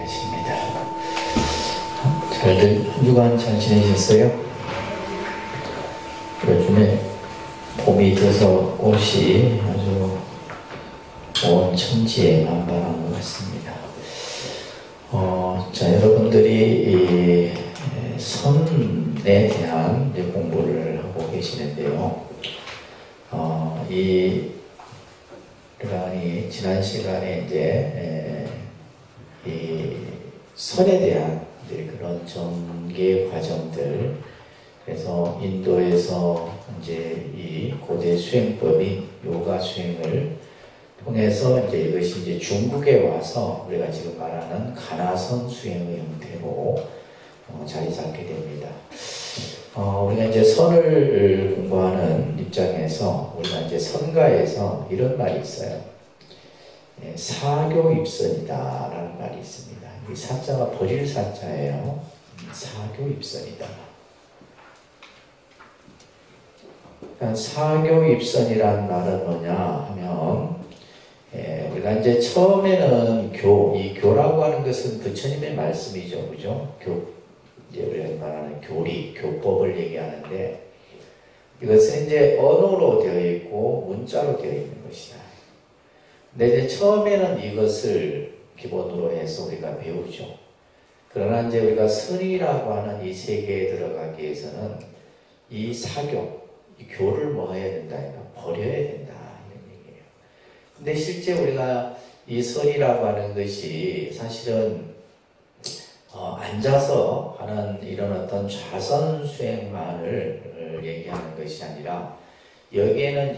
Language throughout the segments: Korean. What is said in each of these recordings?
계십니다. 잘들 한 주간 잘 지내셨어요? 요즘에 봄이 들어서 꽃이 아주 온 천지에 만발한 것 같습니다. 자, 여러분들이 이 선에 대한 이제 공부를 하고 계시는데요. 우리가 지난 시간에 이제 이 선에 대한 이제 그런 전개 과정들, 그래서 인도에서 이제 이 고대 수행법인 요가 수행을 통해서 이제 이것이 이제 중국에 와서 우리가 지금 말하는 가나선 수행의 형태로 자리 잡게 됩니다. 우리가 이제 선을 공부하는 입장에서 우리가 이제 선가에서 이런 말이 있어요. 사교입선이다 라는 말이 있습니다. 이 사자가 버릴 사자예요. 사교입선이다. 그러니까 사교입선이란 말은 뭐냐 하면, 우리가 이제 처음에는 이 교라고 하는 것은 부처님의 말씀이죠. 그죠? 이제 우리가 말하는 교리, 교법을 얘기하는데, 이것은 이제 언어로 되어 있고 문자로 되어 있는 것이다. 근데 이제 처음에는 이것을 기본으로 해서 우리가 배우죠. 그러나 이제 우리가 선이라고 하는 이 세계에 들어가기 위해서는 이 사교, 이 교를 뭐 해야 된다? 버려야 된다. 이런 얘기예요. 근데 실제 우리가 이 선이라고 하는 것이 사실은 앉아서 하는 이런 어떤 좌선 수행만을 얘기하는 것이 아니라 여기에는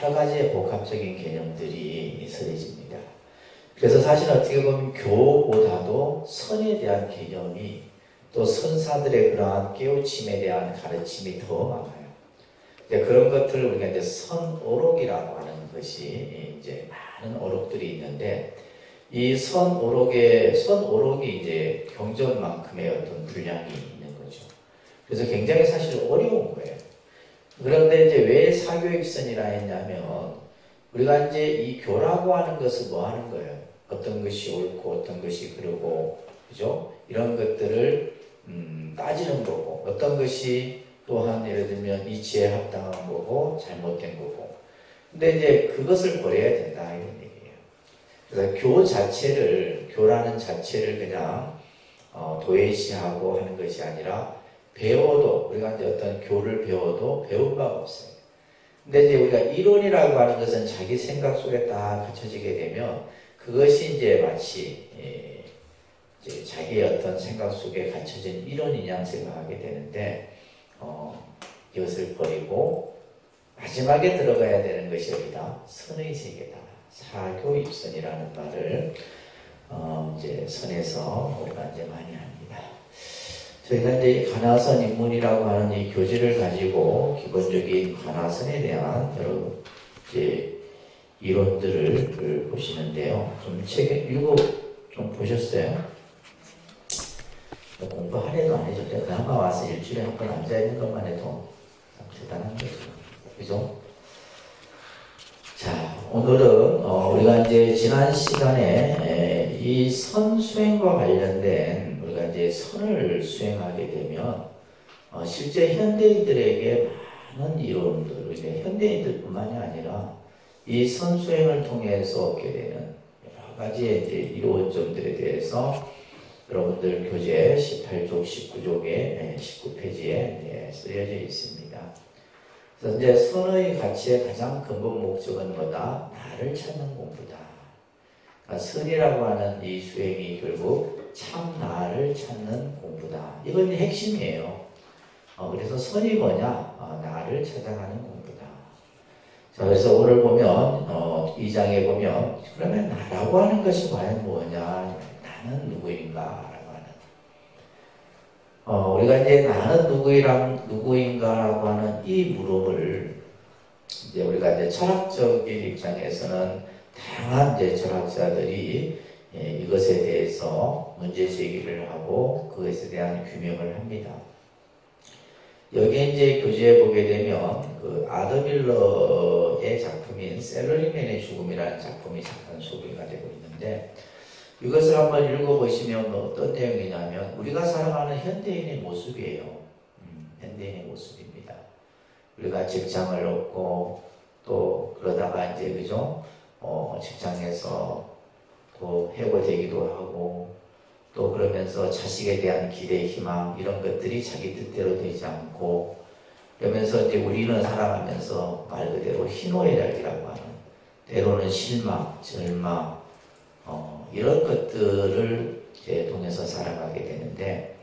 여러 가지의 복합적인 개념들이 서리집니다. 그래서 사실 어떻게 보면 교보다도 선에 대한 개념이 또 선사들의 그러한 깨우침에 대한 가르침이 더 많아요. 그런 것들을 우리가 이제 선오록이라고 하는 것이 이제 많은 오록들이 있는데, 이 선오록이 이제 경전만큼의 어떤 분량이 있는 거죠. 그래서 굉장히 사실 어려운 거예요. 그런데 이제 왜 사교입선이라 했냐면, 우리가 이제 이 교라고 하는 것을 뭐 하는 거예요? 어떤 것이 옳고 어떤 것이 그르고, 그죠? 이런 것들을 따지는 거고, 어떤 것이 또한 예를 들면 이치에 합당한 거고 잘못된 거고. 근데 이제 그것을 버려야 된다 이런 얘기예요. 그래서 교라는 자체를 그냥 도외시하고 하는 것이 아니라, 배워도 우리가 이제 어떤 교를 배워도 배운 바가 없어요. 근데 이제 우리가 이론이라고 하는 것은 자기 생각 속에 딱 갖춰지게 되면 그것이 이제 마치 이제 자기의 어떤 생각 속에 갖춰진 이론인 양 생각하게 되는데, 이것을 버리고 마지막에 들어가야 되는 것이 여기다 선의 세계다. 사교입선이라는 말을 이제 선에서 우리가 이제 많이 합니다. 저희가 이제 가나선 입문이라고 하는 이 교재를 가지고 기본적인 가나선에 대한 여러 이제 이론들을 보시는데요. 좀 책 좀 보셨어요? 공부 하려도 안 해줬대요. 그나마 와서 일주일에 한 번 앉아있는 것만 해도 참 대단한 거죠. 그죠? 자, 오늘은 우리가 이제 지난 시간에 이 선 수행과 관련된 우리가 이제 선을 수행하게 되면 실제 현대인들에게 많은 이론들, 현대인들뿐만이 아니라 이 선 수행을 통해서 얻게 되는 여러 가지의 이제 이론점들에 대해서 여러분들 교재 18쪽, 19쪽에 19페이지에 쓰여져 있습니다. 그래서 이제 선의 가치의 가장 근본 목적은 뭐다? 나를 찾는 공부다. 그러니까 선이라고 하는 이 수행이 결국 참 나를 찾는 공부다. 이건 핵심이에요. 그래서 선이 뭐냐? 나를 찾아가는 공부다. 자, 그래서 오늘 보면 이 장에 보면 그러면 나라고 하는 것이 과연 뭐냐? 나는 누구인가? 우리가 이제 나는 누구인가라고 하는 이 물음을 이제 우리가 이제 철학적인 입장에서는 다양한 이제 철학자들이 이것에 대해서 문제 제기를 하고 그것에 대한 규명을 합니다. 여기에 이제 교재에 보게 되면 그 아더밀러의 작품인 셀러리맨의 죽음이라는 작품이 잠깐 소개가 되고 있는데, 이것을 한번 읽어보시면 어떤 내용이냐면 우리가 살아가는 현대인의 모습이에요. 현대인의 모습입니다. 우리가 직장을 얻고 또 그러다가 이제 그죠? 직장에서 또 해고되기도 하고 또 그러면서 자식에 대한 기대, 희망 이런 것들이 자기 뜻대로 되지 않고 그러면서 이제 우리는 살아가면서 말 그대로 희노애락이라고 하는 때로는 실망, 절망 이런 것들을 이제 통해서 살아가게 되는데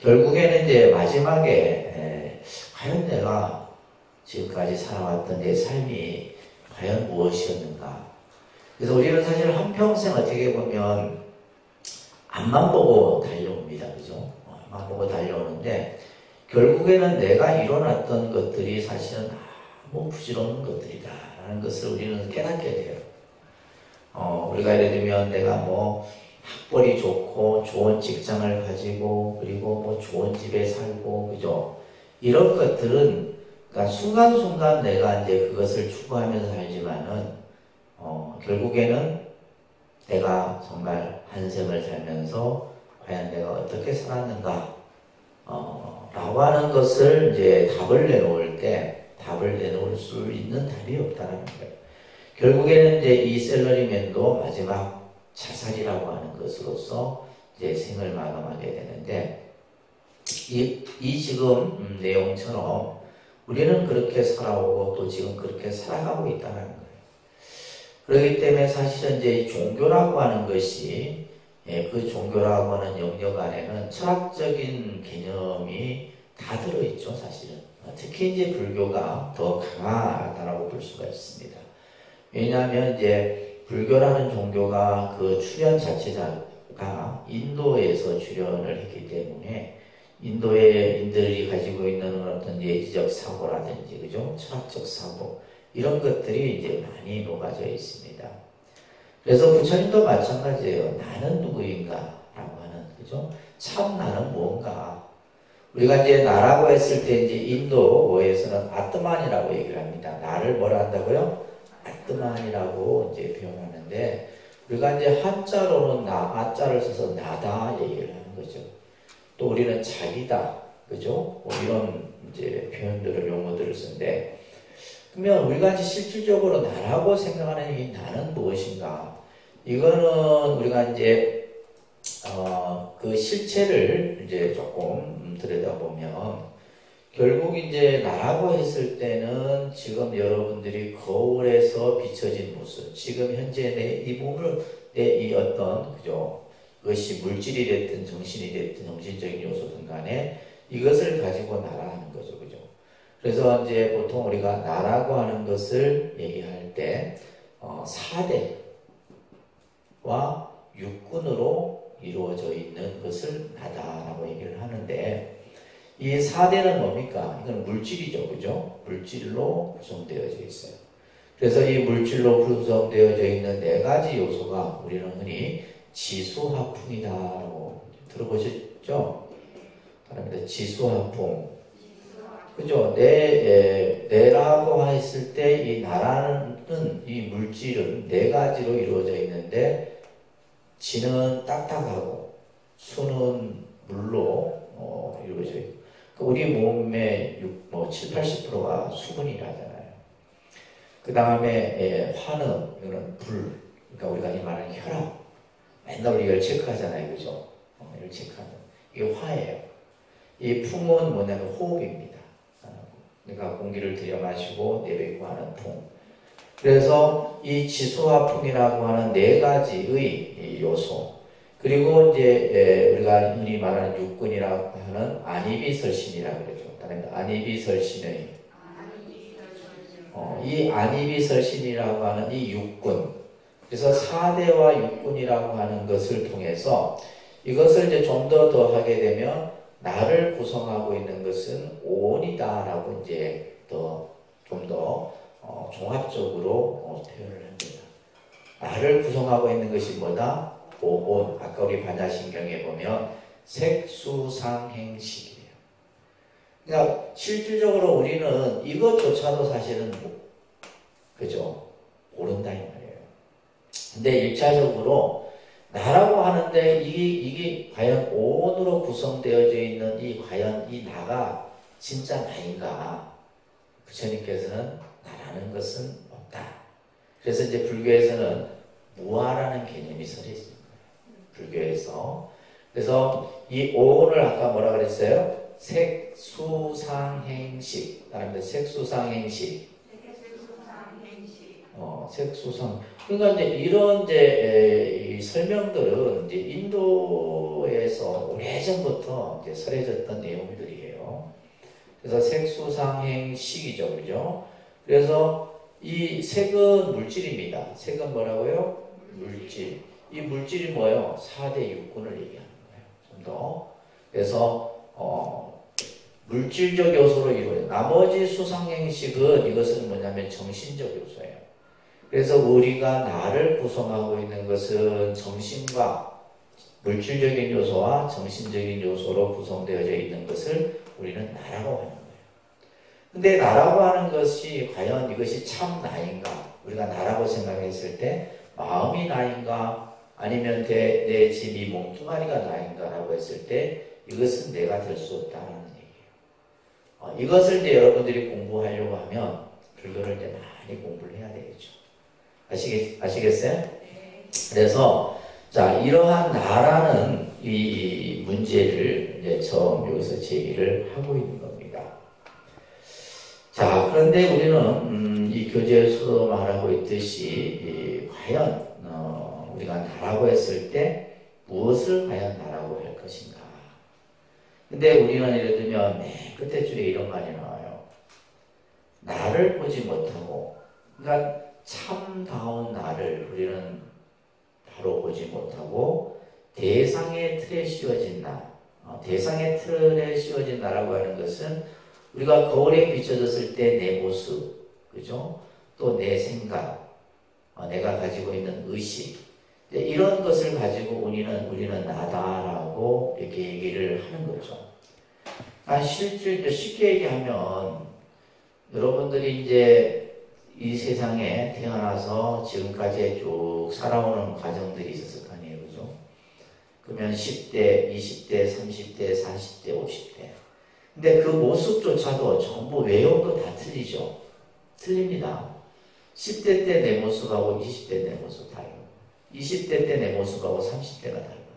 결국에는 이제 마지막에 과연 내가 지금까지 살아왔던 내 삶이 과연 무엇이었는가. 그래서 우리는 사실 한평생 어떻게 보면 앞만 보고 달려옵니다. 그죠? 앞만 보고 달려오는데 결국에는 내가 일어났던 것들이 사실은 너무 부질없는 것들이다 라는 것을 우리는 깨닫게 돼요. 우리가 예를 들면 내가 뭐 학벌이 좋고 좋은 직장을 가지고 그리고 뭐 좋은 집에 살고 그죠? 이런 것들은 그러니까 순간순간 내가 이제 그것을 추구하면서 살지만은 결국에는 내가 정말 한 생을 살면서 과연 내가 어떻게 살았는가 라고 하는 것을 이제 답을 내놓을 수 있는 답이 없다는 거예요. 결국에는 이제 이 셀러리맨도 마지막 자살이라고 하는 것으로서 이제 생을 마감하게 되는데 이 지금 내용처럼 우리는 그렇게 살아오고 또 지금 그렇게 살아가고 있다는 거예요. 그렇기 때문에 사실은 이제 종교라고 하는 것이 그 종교라고 하는 영역 안에는 철학적인 개념이 다 들어있죠, 사실은. 특히 이제 불교가 더 강하다라고 볼 수가 있습니다. 왜냐하면 이제 불교라는 종교가 그 출현 자체가 인도에서 출현을 했기 때문에 인들이 가지고 있는 어떤 예지적 사고라든지 그죠? 철학적 사고 이런 것들이 이제 많이 녹아져 있습니다. 그래서 부처님도 마찬가지예요. 나는 누구인가? 라고 하는 그죠? 참 나는 뭔가? 우리가 이제 나라고 했을 때 이제 인도에서는 아트만이라고 얘기를 합니다. 나를 뭐라 한다고요? 아트만이라고 이제 표현하는데 우리가 이제 한자로는 아자를 써서 나다 얘기를 하는 거죠. 또 우리는 자기다, 그죠? 뭐 이런 이제 표현들을 용어들을 쓰는데 그러면 우리가 이제 실질적으로 나라고 생각하는 이 나는 무엇인가? 이거는 우리가 이제 그 실체를 이제 조금 들여다보면 결국 이제 나라고 했을 때는 지금 여러분들이 거울에서 비춰진 모습, 지금 현재 내 이 몸을 내 이 어떤 그죠? 그것이 물질이 됐든 정신이 됐든 정신적인 요소든 간에 이것을 가지고 나라하는 거죠, 그죠? 그래서 이제 보통 우리가 나라고 하는 것을 얘기할 때 사대와 육군으로 이루어져 있는 것을 나다라고 얘기를 하는데 이 사대는 뭡니까? 이건 물질이죠, 그죠? 물질로 구성되어져 있어요. 그래서 이 물질로 구성되어져 있는 네 가지 요소가 우리는 흔히 지수화풍이다라고 들어보셨죠? 그러니까 지수화풍, 그죠? 내라고 했을 때 이 나라는 이 물질은 네 가지로 이루어져 있는데 지는 딱딱하고 수는 물로 이루어져 있고 우리 몸의 7, 80%가 수분이라잖아요. 그 다음에 화는 이거는 불, 그러니까 우리가 이 말하는 혈압, 맨날 우리가 이걸 체크하잖아요, 그죠? 이걸 체크하는 이게 화예요. 이 풍은 뭐냐면 호흡입니다. 그러니까 공기를 들여 마시고 내뱉고 하는 풍. 그래서 이 지수와 풍이라고 하는 네 가지의 요소. 그리고 이제 우리가 흔히 말하는 육군이라고 하는 안이비설신이라고 그러죠. 안이비설신의 이 안이비설신이라고 하는 이 육군. 그래서 사대와 육군이라고 하는 것을 통해서 이것을 이제 좀 더 하게 되면 나를 구성하고 있는 것은 오온이다라고 이제 좀 더 종합적으로 표현을 합니다. 나를 구성하고 있는 것이 뭐다? 오온. 아까 우리 반야신경에 보면 색수상행식이에요. 그러니까 실질적으로 우리는 이것조차도 사실은 그죠? 모른다 이 말이에요. 근데 1차적으로 나라고 근데 이게 과연 오온으로 구성되어져 있는 과연 이 나가 진짜 나인가? 부처님께서는 나라는 것은 없다. 그래서 이제 불교에서는 무아라는 개념이 서려진 거예요. 불교에서. 그래서 이 오온을 아까 뭐라 그랬어요? 색수상행식. 다른 색수상행식. 색수상. 그러니까 이제 이런 이 설명들은 이제 인도에서 오래전부터 이제 설해졌던 내용들이에요. 그래서 색수상행식이죠, 그죠? 그래서 이 색은 물질입니다. 색은 뭐라고요? 물질. 이 물질이 뭐예요? 4대 육군을 얘기하는 거예요. 좀 더. 그래서 물질적 요소로 이루어져. 나머지 수상행식은 이것은 뭐냐면 정신적 요소예요. 그래서 우리가 나를 구성하고 있는 것은 정신과 물질적인 요소와 정신적인 요소로 구성되어져 있는 것을 우리는 나라고 하는 거예요. 근데 나라고 하는 것이 과연 이것이 참 나인가? 우리가 나라고 생각했을 때 마음이 나인가? 아니면 내 집이 몸뚱아리가 나인가? 라고 했을 때 이것은 내가 될 수 없다는 얘기예요. 이것을 이제 여러분들이 공부하려고 하면 불교를 이제 많이 공부를 해야 되겠죠. 아시겠어요? 네. 그래서 자, 이러한 나라는 이 문제를 이제 처음 여기서 제기를 하고 있는 겁니다. 자, 그런데 우리는 이 교재에서도 말하고 있듯이 과연 우리가 나라고 했을 때 무엇을 과연 나라고 할 것인가? 근데 우리는 예를 들면 끝에 줄에 이런 말이 나와요. 나를 보지 못하고, 그러니까 참다운 나를 우리는 바로 보지 못하고 대상의 틀에 씌워진 나, 대상의 틀에 씌워진 나라고 하는 것은 우리가 거울에 비춰졌을 때 내 모습, 그죠? 또 내 생각, 내가 가지고 있는 의식, 이런 것을 가지고 우리는 나다라고 이렇게 얘기를 하는 거죠. 실제 쉽게 얘기하면 여러분들이 이제 이 세상에 태어나서 지금까지 쭉 살아오는 과정들이 있었을 거 아니에요, 그죠? 그러면 10대, 20대, 30대, 40대, 50대. 근데 그 모습조차도 전부 외형도 다 틀리죠. 틀립니다. 10대 때 내 모습하고 20대 내 모습 다르고 20대 때 내 모습하고 30대가 다르고.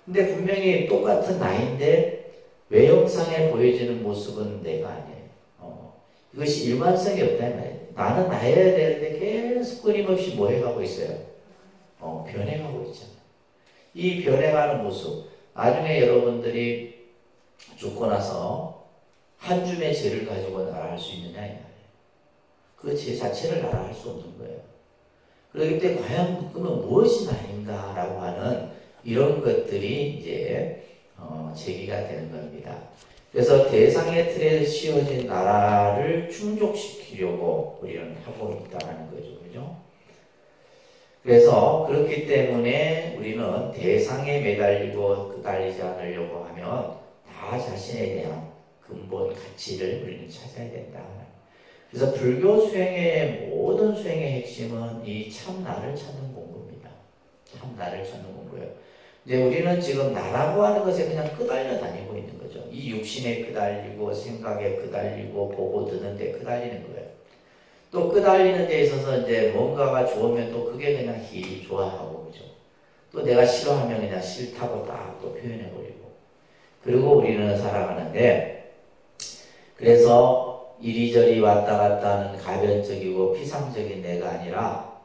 근데 분명히 똑같은 나이인데 외형상에 보여지는 모습은 내가 아니에요. 이것이 일관성이 없다는 말이에요. 나는 나여야 되는데 계속 끊임없이 뭐 해가고 있어요? 변해가고 있잖아요. 이 변해가는 모습, 나중에 여러분들이 죽고 나서 한 줌의 죄를 가지고 나라할 수 있느냐 이 말이에요. 그 죄 자체를 나라할 수 없는 거예요. 그렇기 때문에 과연 그러면 무엇이 나인가라고 하는 이런 것들이 이제 제기가 되는 겁니다. 그래서 대상의 틀에 씌워진 나라를 충족시키려고 우리는 하고 있다는 거죠. 그죠? 그래서 그렇기 때문에 우리는 대상에 매달리고 끄달리지 않으려고 하면 나 자신에 대한 근본 가치를 우리는 찾아야 된다. 그래서 불교 수행의 모든 수행의 핵심은 이 참나를 찾는 공부입니다. 참나를 찾는 공부예요. 이제 우리는 지금 나라고 하는 것에 그냥 끄달려 다니고 있는 거죠. 이 육신에 끄달리고 생각에 끄달리고 보고 듣는 데 끄달리는 거예요. 또 끄달리는 데 있어서 이제 뭔가가 좋으면 또 그게 그냥 좋아하고 그죠. 또 내가 싫어하면 그냥 싫다고 딱 또 표현해버리고. 그리고 우리는 살아가는데 그래서 이리저리 왔다 갔다 하는 가변적이고 피상적인 내가 아니라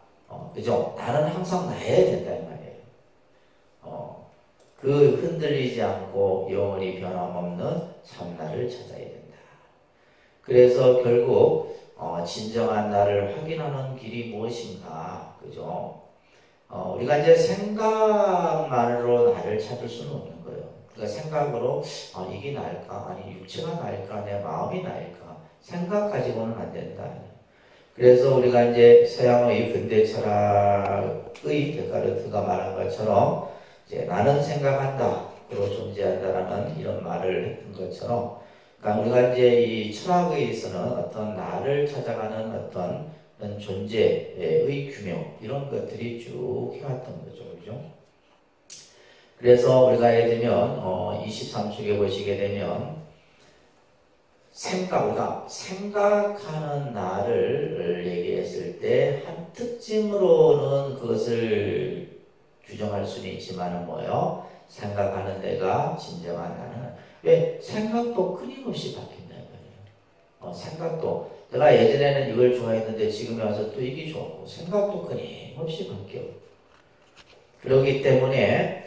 그죠? 나는 항상 나여야 된다 이 말이에요. 그 흔들리지 않고 영원히 변함없는 참나를 찾아야 된다. 그래서 결국 진정한 나를 확인하는 길이 무엇인가, 그죠? 우리가 이제 생각만으로 나를 찾을 수는 없는 거예요. 그러니까 생각으로 이게 나일까, 아니 육체가 나일까, 내 마음이 나일까, 생각 가지고는 안 된다. 그래서 우리가 이제 서양의 근대 철학의 데카르트가 말한 것처럼 이제 나는 생각한다, 그로 존재한다라는 이런 말을 했던 것처럼, 그러니까 우리가 이제 이 철학에 있어서는 어떤 나를 찾아가는 어떤 존재의 규명 이런 것들이 쭉 해왔던 거죠, 그죠? 그래서 우리가 예를 들면 23쪽에 보시게 되면 우리가 생각하는 날을 얘기했을 때 한 특징으로는 그것을 규정할 수는 있지만은 뭐요? 생각하는 내가 진정한 나는 왜 생각도 끊임없이 바뀐다 말이에요. 생각도 내가 예전에는 이걸 좋아했는데 지금에 와서 또 이게 좋고 생각도 끊임없이 바뀌어. 그렇기 때문에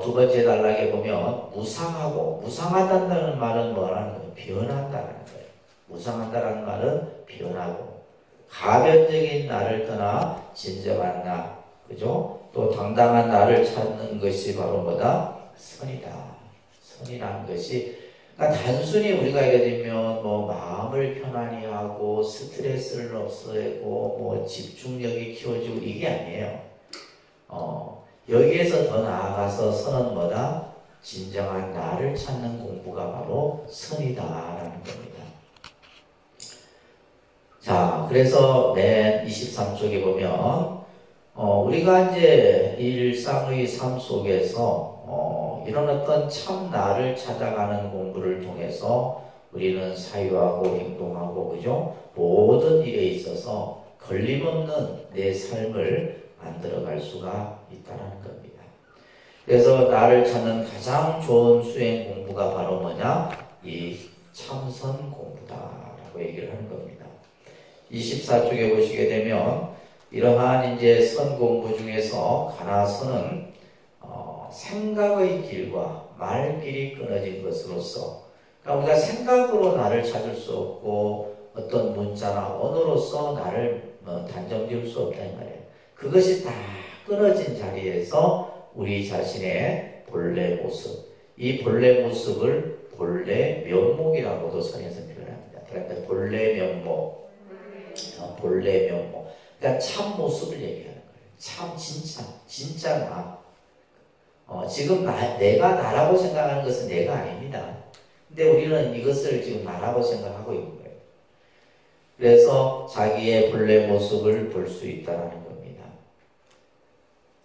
두 번째 단락에 보면 무상하다는 말은 뭐라는 거예요? 변한다는 거예요. 무상하다는 말은 변하고 가변적인 나를 떠나 진정한 나, 그죠? 또 당당한 나를 찾는 것이 바로 뭐다? 선이다. 선이라는 것이 그러니까 단순히 우리가 예를 들면 뭐 마음을 편안히 하고 스트레스를 없애고 뭐 집중력이 키워지고 이게 아니에요. 여기에서 더 나아가서 선은 뭐다? 진정한 나를 찾는 공부가 바로 선이다라는 겁니다. 자, 그래서 맨 23쪽에 보면 우리가 이제 일상의 삶 속에서 이런 어떤 참 나를 찾아가는 공부를 통해서 우리는 사유하고 행동하고 그죠? 모든 일에 있어서 걸림없는 내 삶을 만들어갈 수가 있다는 겁니다. 그래서 나를 찾는 가장 좋은 수행 공부가 바로 뭐냐? 이 참선 공부다라고 얘기를 하는 겁니다. 24쪽에 보시게 되면 이러한 이제 선 공부 중에서 가나선은 생각의 길과 말길이 끊어진 것으로서 그러니까 우리가 생각으로 나를 찾을 수 없고 어떤 문자나 언어로서 나를 단정 지을 수 없다 이 말이에요. 그것이 다 끊어진 자리에서 우리 자신의 본래 모습, 이 본래 모습을 본래 면목이라고도 선에서 표현합니다. 그러니까 본래 면목, 본래 면목. 그러니까 참 모습을 얘기하는 거예요. 참 진짜 나. 지금 내가 나라고 생각하는 것은 내가 아닙니다. 근데 우리는 이것을 지금 나라고 생각하고 있는 거예요. 그래서 자기의 본래 모습을 볼 수 있다는 겁니다.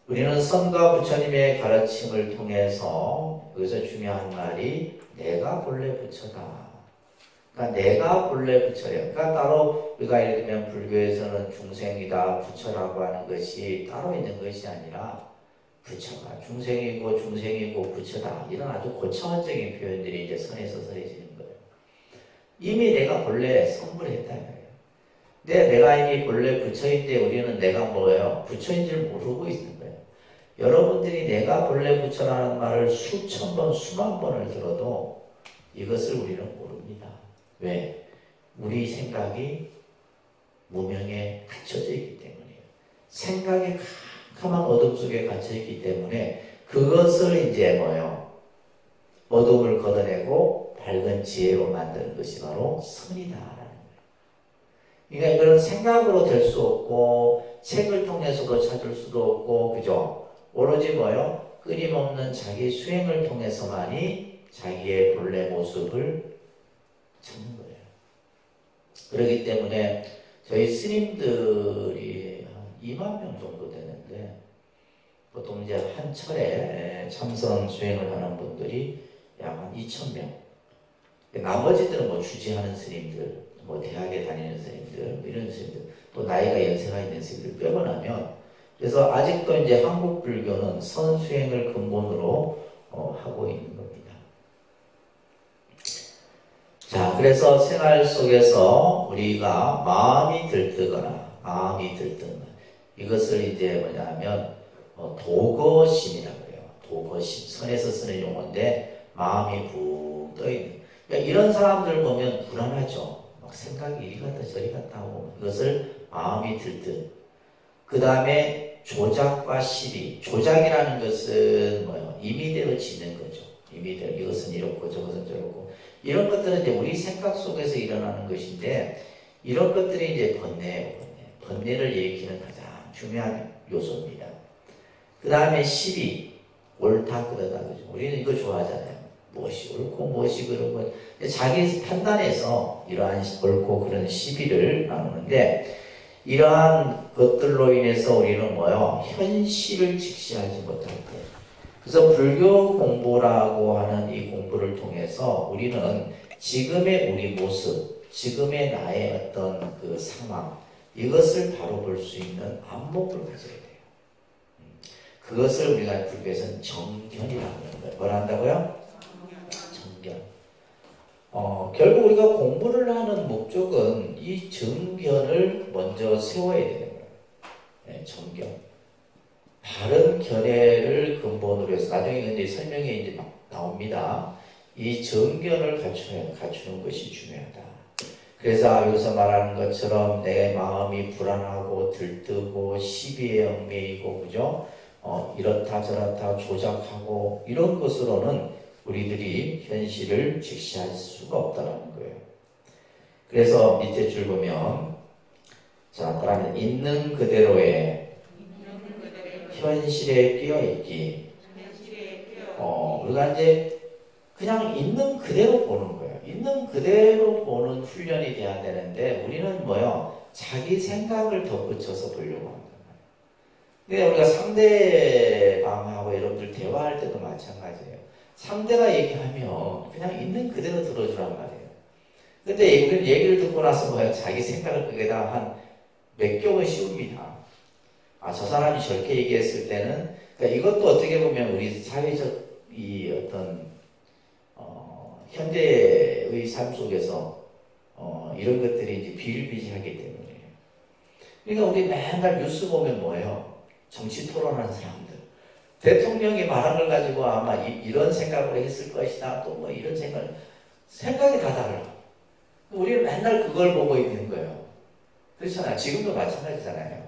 우리는 선과 부처님의 가르침을 통해서 여기서 중요한 말이 내가 본래 부처다. 그러니까 내가 본래 부처예요. 그러니까 따로 우리가 예를 들면 불교에서는 중생이다, 부처라고 하는 것이 따로 있는 것이 아니라 부처가 중생이고 부처다. 이런 아주 고차원적인 표현들이 이제 선에서 서해지는 거예요. 이미 내가 본래 성불했다 말이에요. 내가 이미 본래 부처인데 우리는 내가 뭐예요? 부처인 줄 모르고 있는 거예요. 여러분들이 내가 본래 부처라는 말을 수천 번, 수만 번을 들어도 이것을 우리는 모릅니다. 왜? 우리 생각이 무명에 갇혀져 있기 때문이에요. 생각의 캄캄한 어둠 속에 갇혀 있기 때문에 그것을 이제 뭐예요? 어둠을 걷어내고 밝은 지혜로 만드는 것이 바로 선이다라는 거예요. 그러니까 이거는 생각으로 될 수 없고 책을 통해서도 찾을 수도 없고 그죠? 오로지 뭐예요? 끊임없는 자기 수행을 통해서만이 자기의 본래 모습을 찾는 거예요. 그렇기 때문에 저희 스님들이 한 2만 명 정도 되는데 보통 이제 한 철에 참선 수행을 하는 분들이 약 한 2,000명. 나머지들은 뭐 주지하는 스님들, 뭐 대학에 다니는 스님들, 이런 스님들, 또 나이가 연세가 있는 스님들 빼고 나면 그래서 아직도 이제 한국 불교는 선 수행을 근본으로 하고 있는 겁니다. 자, 그래서 생활 속에서 우리가 마음이 들뜨거나 이것을 이제 뭐냐면 도거심이라고 해요. 도거심. 선에서 쓰는 용어인데 마음이 붕 떠있는. 그러니까 이런 사람들 보면 불안하죠. 막 생각이 이리 갔다 저리 갔다 하고 이것을 마음이 들뜬. 그 다음에 조작과 시비. 조작이라는 것은 뭐예요? 임의대로 짓는 거죠. 임의대로 이것은 이렇고 저것은 저렇고 이런 것들은 이제 우리 생각 속에서 일어나는 것인데 이런 것들이 이제 번뇌예요. 번뇌를 일으키는 가장 중요한 요소입니다. 그 다음에 시비. 옳다 그러다 그죠. 우리는 이거 좋아하잖아요. 무엇이 옳고 무엇이 그르고 자기 판단에서 이러한 옳고 그런 시비를 나누는데 이러한 것들로 인해서 우리는 뭐요? 현실을 직시하지 못할 때 그래서 불교 공부라고 하는 이 공부를 통해서 우리는 지금의 우리 모습, 지금의 나의 어떤 그 상황, 이것을 바로 볼 수 있는 안목을 가져야 돼요. 그것을 우리가 불교에서는 정견이라고 하는 거예요. 뭘 한다고요? 정견. 결국 우리가 공부를 하는 목적은 이 정견을 먼저 세워야 되는 거예요. 네, 정견. 바른 견해를 근본으로 해서 나중에 근데 설명이 이제 막 나옵니다. 이 정견을 갖추는 것이 중요하다. 그래서 여기서 말하는 것처럼 내 마음이 불안하고 들뜨고 시비에 얽매이고 그죠? 이렇다 저렇다 조작하고 이런 것으로는 우리들이 현실을 직시할 수가 없다는 거예요. 그래서 밑에 줄 보면 자, 따라하면 있는 그대로의 현실에 끼어있기. 우리가 이제 그냥 있는 그대로 보는 거예요. 있는 그대로 보는 훈련이 돼야 되는데 우리는 뭐요? 자기 생각을 덧붙여서 보려고 합니다. 근데 우리가 상대방하고 여러분들 대화할 때도 마찬가지예요. 상대가 얘기하면 그냥 있는 그대로 들어주란 말이에요. 근데 우리는 얘기를 듣고 나서 뭐예요? 자기 생각을 거기다 한 몇 겹을 씌웁니다. 저 사람이 저렇게 얘기했을 때는, 그러니까 이것도 어떻게 보면 우리 사회적 이 어떤, 현대의 삶 속에서, 이런 것들이 이제 비일비재하기 때문이에요. 그러니까 우리 맨날 뉴스 보면 뭐예요? 정치 토론하는 사람들. 대통령이 말한 걸 가지고 아마 이런 생각을 했을 것이다. 또 뭐 이런 생각이 다 달라. 우리는 맨날 그걸 보고 있는 거예요. 그렇잖아요. 지금도 마찬가지잖아요.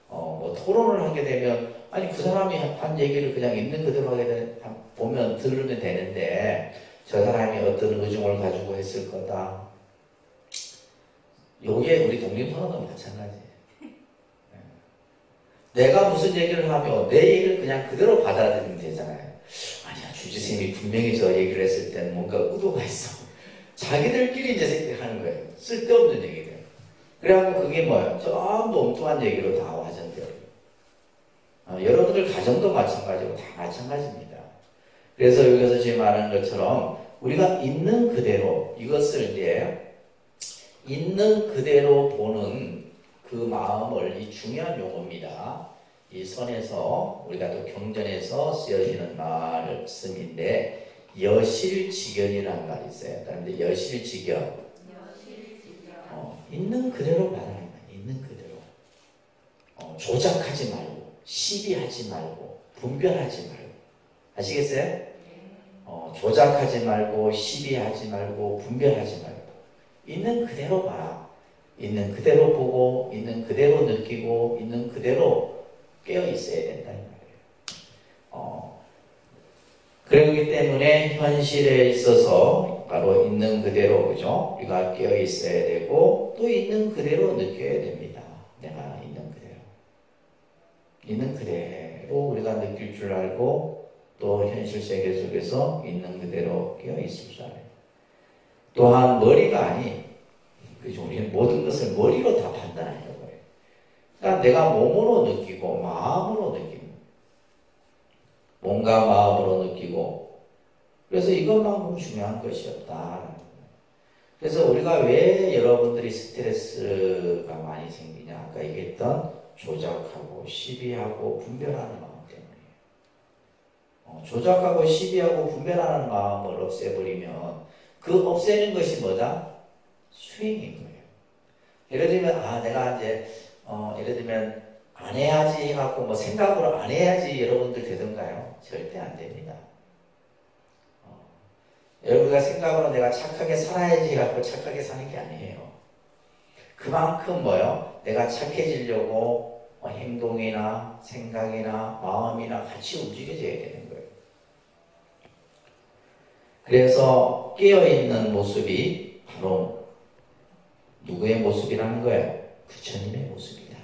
뭐 토론을 하게 되면, 아니, 그 사람이 한 얘기를 그냥 있는 그대로 보면, 들으면 되는데, 저 사람이 어떤 의중을 가지고 했을 거다. 요게 우리 독립토론도 마찬가지예요. 내가 무슨 얘기를 하면 내 얘기를 그냥 그대로 받아들이면 되잖아요. 아니야, 주지스님이 분명히 저 얘기를 했을 때는 뭔가 의도가 있어. 자기들끼리 이제 생각하는 거예요. 쓸데없는 얘기들. 그래갖고 그게 뭐예요? 전부 엉뚱한 얘기로 다 와전돼요. 여러분들 가정도 마찬가지고 다 마찬가지입니다. 그래서 여기서 지금 말하는 것처럼 우리가 있는 그대로 이것을 이제 있는 그대로 보는 그 마음을 이 중요한 용어입니다. 이 선에서 우리가 또 경전에서 쓰여지는 말씀인데 여실직연이라는 말이 있어요. 그런데 여실직연 있는 그대로 말하는 거예요. 있는 그대로. 조작하지 말고, 시비하지 말고, 분별하지 말고. 아시겠어요? 조작하지 말고, 시비하지 말고, 분별하지 말고. 있는 그대로 봐. 있는 그대로 보고, 있는 그대로 느끼고, 있는 그대로 깨어 있어야 된다는 말이에요. 그러기 때문에 현실에 있어서 바로 있는 그대로, 그죠? 우리가 깨어 있어야 되고, 또 있는 그대로 느껴야 됩니다. 내가 있는 그대로. 있는 그대로 우리가 느낄 줄 알고, 또 현실 세계 속에서 있는 그대로 깨어 있을 줄 알아요. 또한 머리가 아닌, 그죠? 우리는 모든 것을 머리로 다 판단하려고 해요. 그러니까 내가 몸으로 느끼고, 마음으로 느끼고, 몸과 마음으로 느끼고, 그래서 이것만큼 중요한 것이 없다. 그래서 우리가 왜 여러분들이 스트레스가 많이 생기냐? 아까 얘기했던 조작하고 시비하고 분별하는 마음 때문이에요. 조작하고 시비하고 분별하는 마음을 없애버리면 그 없애는 것이 뭐다? 수행인 거예요. 예를 들면 내가 이제 예를 들면 안 해야지 해갖고 뭐 생각으로 안 해야지 여러분들 되던가요? 절대 안 됩니다. 여러분가 생각으로 내가 착하게 살아야지 해갖고 착하게 사는 게 아니에요. 그만큼 뭐요? 내가 착해지려고 행동이나 생각이나 마음이나 같이 움직여져야 되는 거예요. 그래서 깨어있는 모습이 바로 누구의 모습이라는 거예요? 부처님의 모습이다.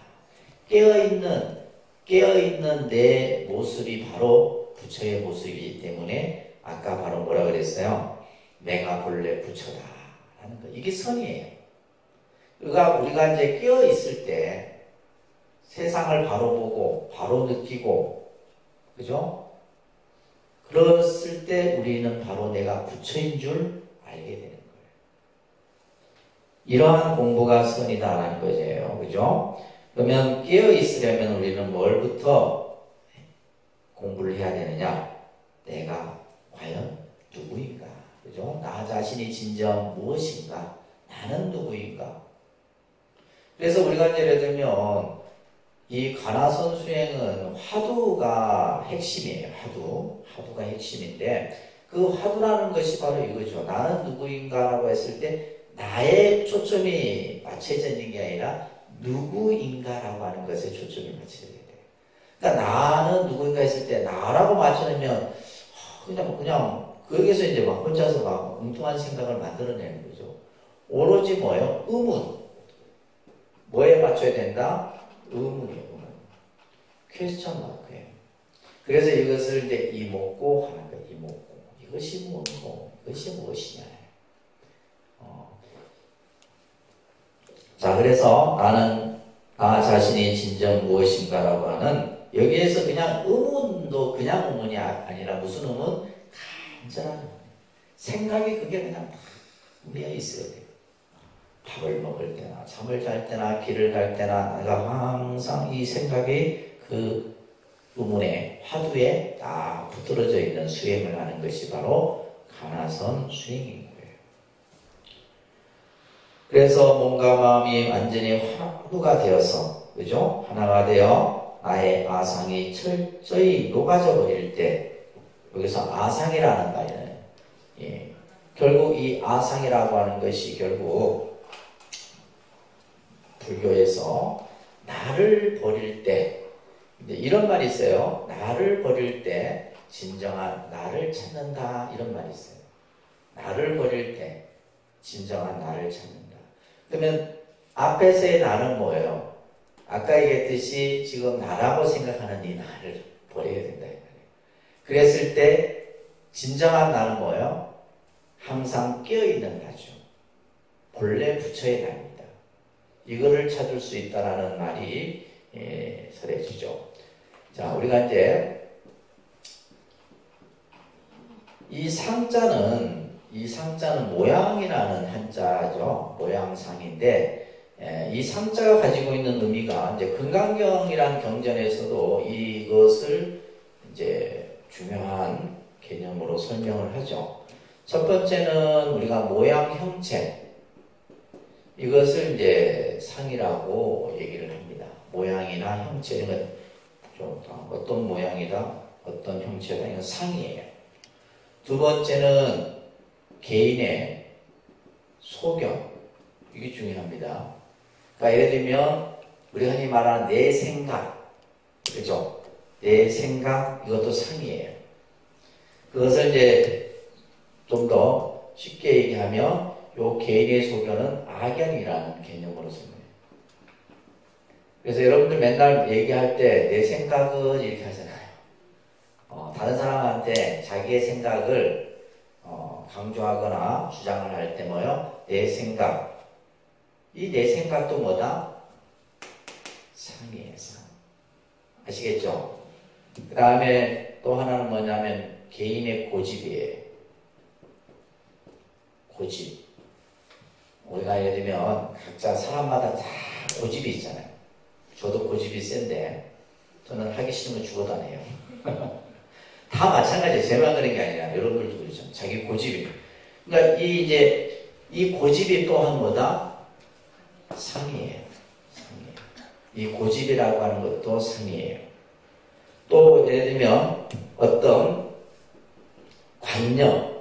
깨어있는 내 모습이 바로 부처의 모습이기 때문에 아까 바로 뭐라 그랬어요? 내가 본래 부처다 하는 거. 이게 선이에요. 그러니까 우리가 이제 깨어있을 때 세상을 바로 보고 바로 느끼고 그죠? 그랬을 때 우리는 바로 내가 부처인 줄 알게 되는 거예요. 이러한 공부가 선이다라는 거죠. 그죠? 그러면 깨어 있으려면 우리는 뭘부터 공부를 해야 되느냐? 내가 과연 누구인가? 그죠? 나 자신이 진정 무엇인가? 나는 누구인가? 그래서 우리가 예를 들면 이 가나선 수행은 화두가 핵심이에요. 화두가 핵심인데 그 화두라는 것이 바로 이거죠. 나는 누구인가라고 했을 때 나의 초점이 맞춰져 있는 게 아니라 누구인가라고 하는 것에 초점이 맞춰져야 돼요. 그러니까 나는 누구인가 했을 때 나라고 맞춰놓으면 그냥 거기서 이제 막 혼자서 막 엉뚱한 생각을 만들어내는 거죠. 오로지 뭐예요? 의문. 뭐에 맞춰야 된다? 의문이에요. 퀘스천 마크예요. 그래서 이것을 이제 이목고 하는 거예요. 이목고. 이것이 뭐고? 이것이 무엇이냐? 자, 그래서 나는 나 자신이 진정 무엇인가라고 하는 여기에서 그냥 의문도 그냥 의문이 아니라 무슨 의문? 간절한 의문. 생각이 그게 그냥 다 매여 있어야 돼요. 밥을 먹을 때나 잠을 잘 때나 길을 갈 때나 내가 항상 이 생각이 그 의문의 화두에 딱 붙들어져 있는 수행을 하는 것이 바로 가나선 수행인 거예요. 그래서 몸과 마음이 완전히 화두가 되어서, 그죠? 하나가 되어 나의 아상이 철저히 녹아져 버릴 때, 여기서 아상이라는 말이에요. 예. 결국 이 아상이라고 하는 것이 결국 불교에서 나를 버릴 때, 이런 말이 있어요. 나를 버릴 때 진정한 나를 찾는다. 이런 말이 있어요. 나를 버릴 때 진정한 나를 찾는다. 그러면 앞에서의 나는 뭐예요? 아까 얘기했듯이 지금 나라고 생각하는 이 나를 버려야 된다. 그랬을 때 진정한 나는 뭐예요? 항상 깨어있는 나죠. 본래 부처의 나입니다. 이거를 찾을 수 있다라는 말이 설해지죠. 자, 우리가 이제 이 상자는 모양이라는 한자죠. 모양상인데 이 상자가 가지고 있는 의미가 이제 금강경이라는 경전에서도 이것을 이제 중요한 개념으로 설명을 하죠. 첫 번째는 우리가 모양 형체 이것을 이제 상이라고 얘기를 합니다. 모양이나 형체 이런 좀 어떤 모양이다, 어떤 형체다 이건 상이에요. 두 번째는 개인의 소견 이게 중요합니다. 그러니까 예를 들면 우리가 흔히 말하는 내 생각, 그죠? 내 생각 이것도 상이에요. 그것을 이제 좀 더 쉽게 얘기하면 요 개인의 소견은 악연이라는 개념으로 설명해요. 그래서 여러분들 맨날 얘기할 때 내 생각은 이렇게 하잖아요. 다른 사람한테 자기의 생각을 강조하거나 주장을 할 때 뭐요? 내 생각. 이 내 생각도 뭐다? 상이에요, 상. 아시겠죠? 그 다음에 또 하나는 뭐냐면 개인의 고집이에요. 고집. 우리가 예를 들면 각자 사람마다 다 고집이 있잖아요. 저도 고집이 센데 저는 하기 싫으면 죽어도 안 해요. 다 마찬가지예요. 제만 그런 게 아니라 여러분들도 그렇죠. 자기 고집이. 그러니까 이 고집이 또한 뭐다? 상이에요. 상이에요. 이 고집이라고 하는 것도 상이에요. 또 예를 들면 어떤 관념.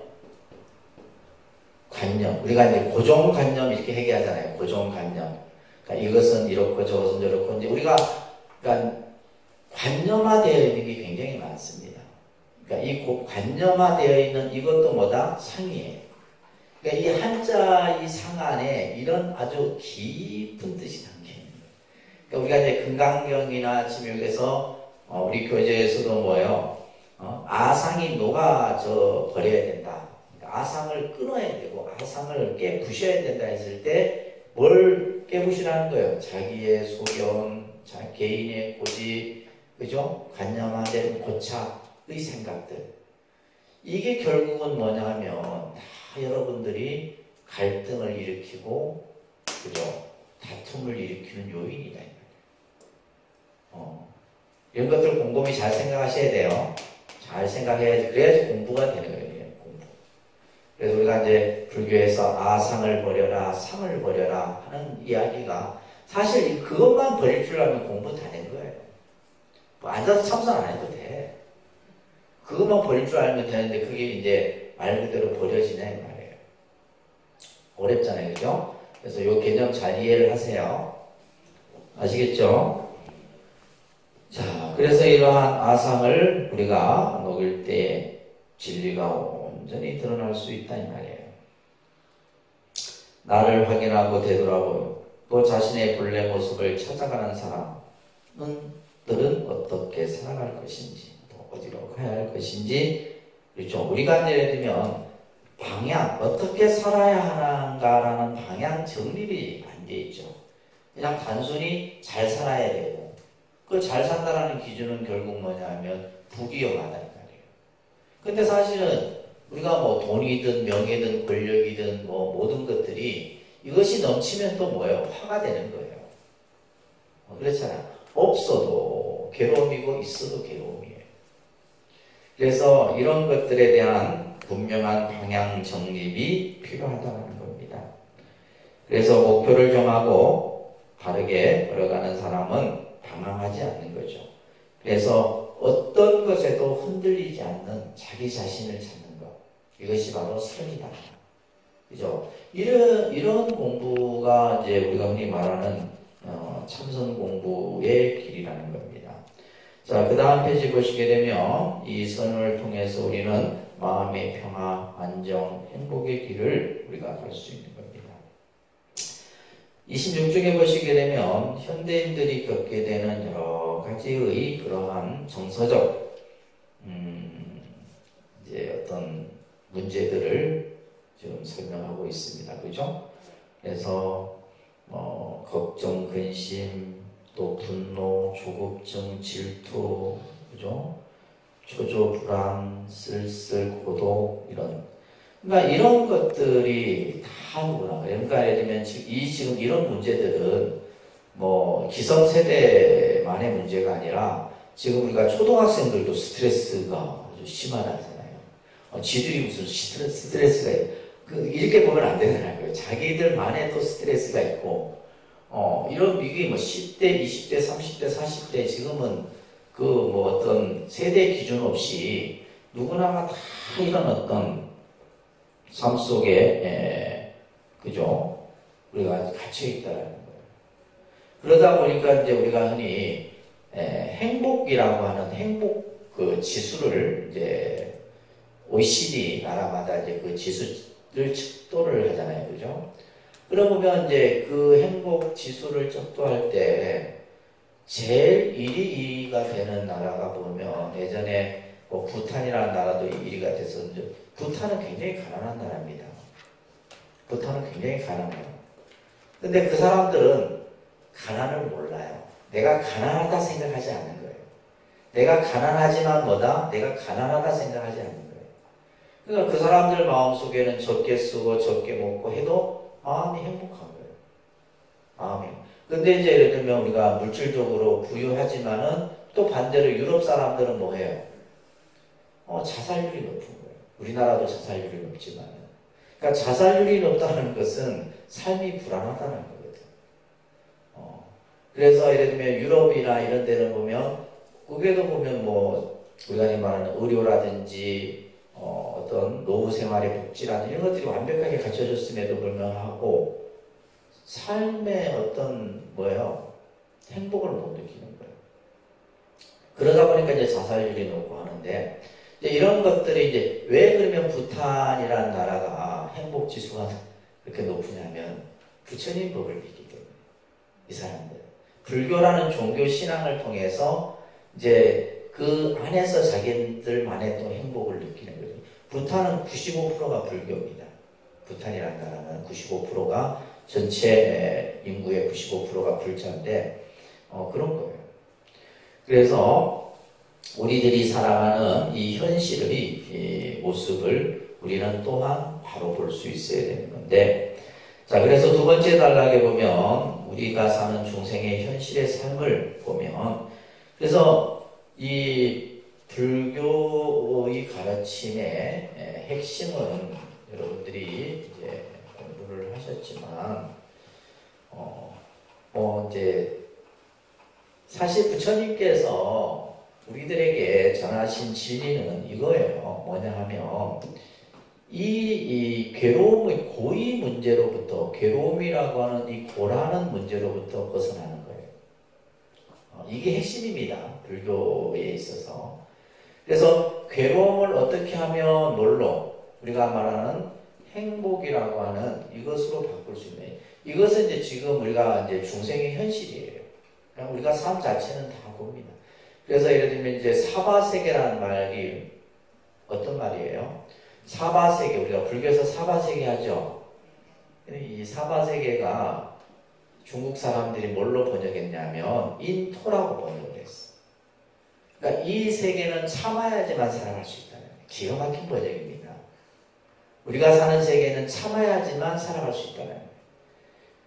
우리가 이제 고정관념 이렇게 얘기하잖아요. 고정관념. 그러니까 이것은 이렇고 저것은 저렇고 이제 우리가 그러니까 관념화되어 있는 게 굉장히 많습니다. 그러니까 이 관념화되어 있는 이것도 뭐다? 상이에요. 그러니까 이 한자 이 상 안에 이런 아주 깊은 뜻이 담겨있는 거예요. 그러니까 우리가 이제 금강경이나 지금 여기서 우리 교재에서도 뭐예요? 아상이 녹아져 버려야 된다. 그러니까 아상을 끊어야 되고 아상을 깨부셔야 된다 했을 때 뭘 깨부시라는 거예요? 자기의 소견, 개인의 고집, 그죠? 관념화된 고착의 생각들. 이게 결국은 뭐냐 하면 다 여러분들이 갈등을 일으키고, 그죠? 다툼을 일으키는 요인이다. 이런 것들 곰곰이 잘 생각하셔야 돼요. 잘 생각해야지, 그래야지 공부가 되는 거예요. 공부. 그래서 우리가 이제 불교에서 아상을 버려라, 상을 버려라 하는 이야기가 사실 그것만 버릴 줄 알면 공부 다 된 거예요. 뭐 앉아서 참선 안 해도 돼. 그것만 버릴 줄 알면 되는데 그게 이제 말 그대로 버려지네 말이에요. 어렵잖아요, 그죠? 그래서 이 개념 잘 이해를 하세요. 아시겠죠? 자, 그래서 이러한 아상을 우리가 녹일 때 진리가 온전히 드러날 수 있다 이 말이에요. 나를 확인하고 되돌아보고 또 자신의 본래 모습을 찾아가는 사람들은 어떻게 살아갈 것인지, 또 어디로 가야 할 것인지, 그렇죠? 우리가 예를 들면 방향, 어떻게 살아야 하는가라는 방향 정립이 안 돼 있죠. 그냥 단순히 잘 살아야 되고, 그 잘 산다라는 기준은 결국 뭐냐 하면 부귀영하다 이 말이에요. 근데 사실은 우리가 뭐 돈이든 명예든 권력이든 뭐 모든 것들이 이것이 넘치면 또 뭐예요? 화가 되는 거예요. 그렇잖아요. 없어도 괴로움이고 있어도 괴로움이에요. 그래서 이런 것들에 대한 분명한 방향 정립이 필요하다는 겁니다. 그래서 목표를 정하고 바르게 걸어가는 사람은 방황하지 않는 거죠. 그래서 어떤 것에도 흔들리지 않는 자기 자신을 찾는 것, 이것이 바로 삶이다. 그죠? 이런 공부가 이제 우리가 흔히 말하는 참선 공부의 길이라는 겁니다. 자, 그 다음 페이지 보시게 되면 이 선을 통해서 우리는 마음의 평화, 안정, 행복의 길을 우리가 갈 수 있는 겁니다. 26쪽에 보시게 되면 현대인들이 겪게 되는 여러 가지의 그러한 정서적 이제 어떤 문제들을 지금 설명하고 있습니다. 그죠? 그래서 걱정, 근심, 또 분노, 조급증, 질투, 그죠? 초조, 불안, 쓸쓸, 고독, 그러니까 이런 것들이 다 누구나. 그러니까 예를 들면 지금 이런 문제들은 뭐 기성세대만의 문제가 아니라 지금 우리가 초등학생들도 스트레스가 아주 심하다잖아요. 지들이 무슨 스트레스가 이렇게 보면 안 되잖아요. 자기들만의 또 스트레스가 있고, 이런 미국이 뭐 10대, 20대, 30대, 40대 지금은 그 뭐 어떤 세대 기준 없이 누구나가 다 이런 어떤 삶 속에, 그죠? 우리가 갇혀 있다라는 거예요. 그러다 보니까 이제 우리가 흔히 행복이라고 하는 행복 그 지수를 이제 OECD 나라마다 이제 그 지수를 측도를 하잖아요. 그죠? 그러면 이제 그 행복 지수를 측도할 때 제일 1위가 되는 나라가 보면 예전에 뭐 부탄이라는 나라도 1위가 됐었는데 부탄은 굉장히 가난한 나라입니다. 부탄은 굉장히 가난해요. 근데 그 사람들은 가난을 몰라요. 내가 가난하다 생각하지 않는 거예요. 내가 가난하지만 뭐다? 내가 가난하다 생각하지 않는 거예요. 그러니까 그 사람들 마음속에는 적게 쓰고 적게 먹고 해도 마음이 행복한 거예요. 마음이. 근데 이제 예를 들면 우리가 물질적으로 부유하지만은 또 반대로 유럽 사람들은 뭐 해요? 자살률이 높은 거예요. 우리나라도 자살률이 높지만. 그러니까 자살률이 높다는 것은 삶이 불안하다는 거거든. 그래서 예를 들면 유럽이나 이런 데는 보면, 거기에도 보면 뭐, 우리가 말하는 의료라든지, 어떤 노후 생활의 복지라든지 이런 것들이 완벽하게 갖춰졌음에도 불구하고, 삶의 어떤, 행복을 못 느끼는 거예요. 그러다 보니까 이제 자살률이 높고 하는데, 이제 이런 것들이 이제 왜 그러면 부탄이라는 나라가 행복 지수가 그렇게 높으냐면 부처님 법을 믿기 때문에 이 사람들 불교라는 종교 신앙을 통해서 이제 그 안에서 자기들만의 또 행복을 느끼는 거죠. 부탄은 95%가 불교입니다. 부탄이라는 나라는 95%가 전체 인구의 95%가 불자인데 그런 거예요. 그래서 우리들이 살아가는 이 현실의 이 모습을 우리는 또한 바로 볼 수 있어야 되는 건데, 자, 그래서 두 번째 단락에 보면 우리가 사는 중생의 현실의 삶을 보면, 그래서 이 불교의 가르침의 핵심은 여러분들이 이제 공부를 하셨지만, 이제 사실 부처님께서 우리들에게 전하신 진리는 이거예요. 뭐냐 하면 이 괴로움의 고의 문제로부터, 괴로움이라고 하는 이 고라는 문제로부터 벗어나는 거예요. 이게 핵심입니다. 불교에 있어서. 그래서 괴로움을 어떻게 하면 뭘로? 우리가 말하는 행복이라고 하는 이것으로 바꿀 수 있는, 이것은 이제 지금 우리가 이제 중생의 현실이에요. 그냥 우리가 삶 자체는 다 봅니다. 그래서 예를 들면 이제 사바세계라는 말이 어떤 말이에요? 사바세계, 우리가 불교에서 사바세계 하죠. 이 사바세계가 중국 사람들이 뭘로 번역했냐면 인토라고 번역을 했어. 그러니까 이 세계는 참아야지만 살아갈 수 있다는 거예요. 기가 막힌 번역입니다. 우리가 사는 세계는 참아야지만 살아갈 수 있다는 거예요.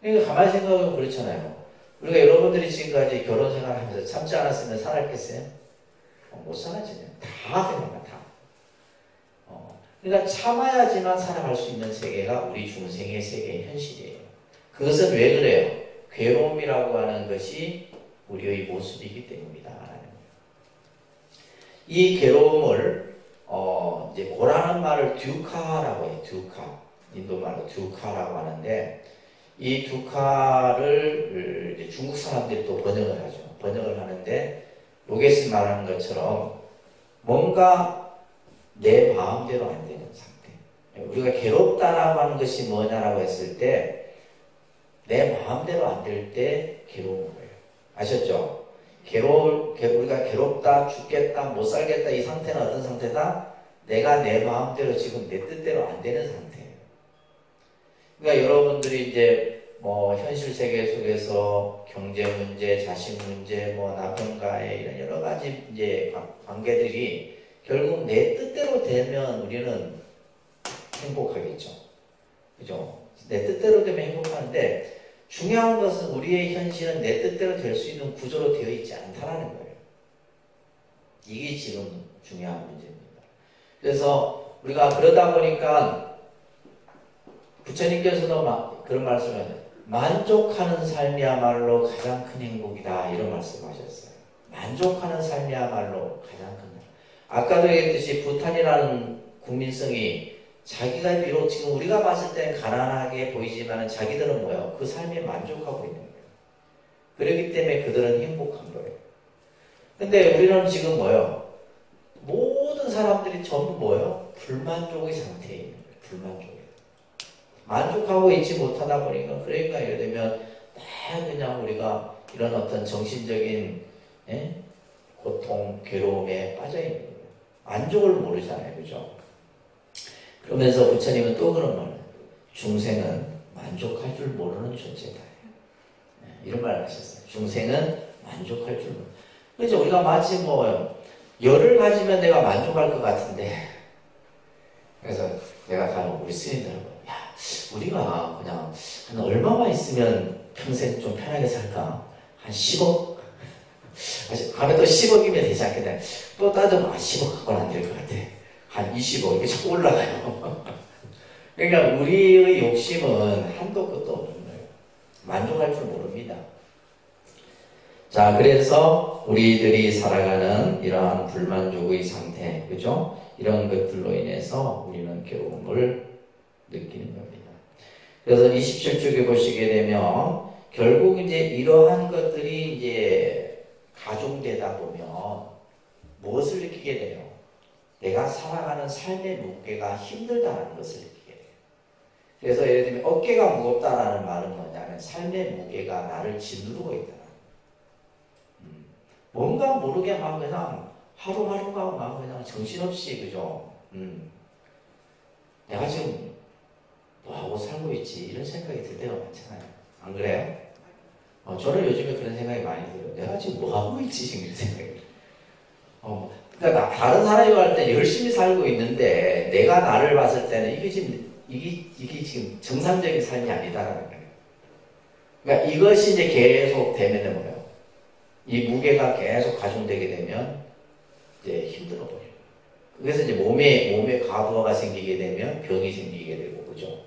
그러니까 가만히 생각하면 그렇잖아요. 우리가 여러분들이 지금까지 결혼 생활하면서 참지 않았으면 살았겠어요? 못 살았잖아요. 다 됩니다. 다. 그러니까 참아야지만 살아갈 수 있는 세계가 우리 중생의 세계의 현실이에요. 그것은 왜 그래요? 괴로움이라고 하는 것이 우리의 모습이기 때문이다. 이 괴로움을 이제 고라는 말을 듀카라고 해요. 듀카. 인도 말로 듀카라고 하는데, 이 듀카를 이제 중국 사람들이 또 번역을 하죠. 번역을 하는데, 요게스 말하는 것처럼 뭔가 내 마음대로 안 되는 상태. 우리가 괴롭다라고 하는 것이 뭐냐라고 했을 때, 내 마음대로 안 될 때 괴로운 거예요. 아셨죠? 우리가 괴롭다, 죽겠다, 못 살겠다, 이 상태는 어떤 상태다? 내가 내 마음대로 지금 내 뜻대로 안 되는 상태예요. 그러니까 여러분들이 이제 뭐 현실 세계 속에서 경제 문제, 자식 문제, 뭐 남편과의 이런 여러 가지 이제 관계들이 결국 내 뜻대로 되면 우리는 행복하겠죠. 그죠? 내 뜻대로 되면 행복하는데, 중요한 것은 우리의 현실은 내 뜻대로 될 수 있는 구조로 되어 있지 않다라는 거예요. 이게 지금 중요한 문제입니다. 그래서 우리가 그러다 보니까 부처님께서도 그런 말씀을 하죠. 만족하는 삶이야말로 가장 큰 행복이다, 이런 말씀하셨어요. 만족하는 삶이야말로 가장 큰 행복. 아까도 얘기했듯이 부탄이라는 국민성이 자기가 비록 지금 우리가 봤을 때는 가난하게 보이지만 자기들은 뭐예요? 그 삶에 만족하고 있는 거예요. 그렇기 때문에 그들은 행복한 거예요. 근데 우리는 지금 뭐예요? 모든 사람들이 전부 뭐예요? 불만족의 상태에 있는 거예요. 불만족에. 만족하고 있지 못하다 보니까, 그러니까 예를 들면 다 그냥 우리가 이런 어떤 정신적인 고통, 괴로움에 빠져 있는 거예요. 만족을 모르잖아요. 그죠? 그러면서 부처님은 또 그런 말을 해요. 중생은 만족할 줄 모르는 존재다. 이런 말을 하셨어요. 중생은 만족할 줄 모르는. 그렇죠? 우리가 마치 뭐 열을 가지면 내가 만족할 것 같은데, 그래서 내가 가는 우리 스님들하고, 야, 우리가 그냥 한 얼마만 있으면 평생 좀 편하게 살까? 한 10억? 가면 또 10억이면 되지 않겠냐? 또 따져보면 10억 갖고는 안 될 것 같아. 한 20억 이렇게 자꾸 올라가요. 그러니까 우리의 욕심은 한도 끝도 없는 거예요. 만족할 줄 모릅니다. 자, 그래서 우리들이 살아가는 이러한 불만족의 상태, 그죠? 이런 것들로 인해서 우리는 괴로움을 느끼는 겁니다. 그래서 27쪽에 보시게 되면 결국 이제 이러한 것들이 이제 가중되다 보면 무엇을 느끼게 돼요? 내가 살아가는 삶의 무게가 힘들다는 것을 느끼게 돼요. 그래서 예를 들면 어깨가 무겁다라는 말은 뭐냐면 삶의 무게가 나를 짓누르고 있다. 뭔가 모르게 막 그냥 하루하루가 막 그냥 정신없이, 그죠? 내가 지금 뭐하고 살고 있지? 이런 생각이 들 때가 많잖아요. 안 그래요? 저는 요즘에 그런 생각이 많이 들어요. 내가 지금 뭐하고 있지? 지금 이런 생각이 들어요. 그러니까 다른 사람이 볼 때 열심히 살고 있는데 내가 나를 봤을 때는 이게 지금 정상적인 삶이 아니다라는 거예요. 그러니까 이것이 이제 계속 되면은 뭐예요? 이 무게가 계속 가중되게 되면 이제 힘들어 버려요. 그래서 이제 몸에 과부하가 생기게 되면 병이 생기게 되고, 그죠?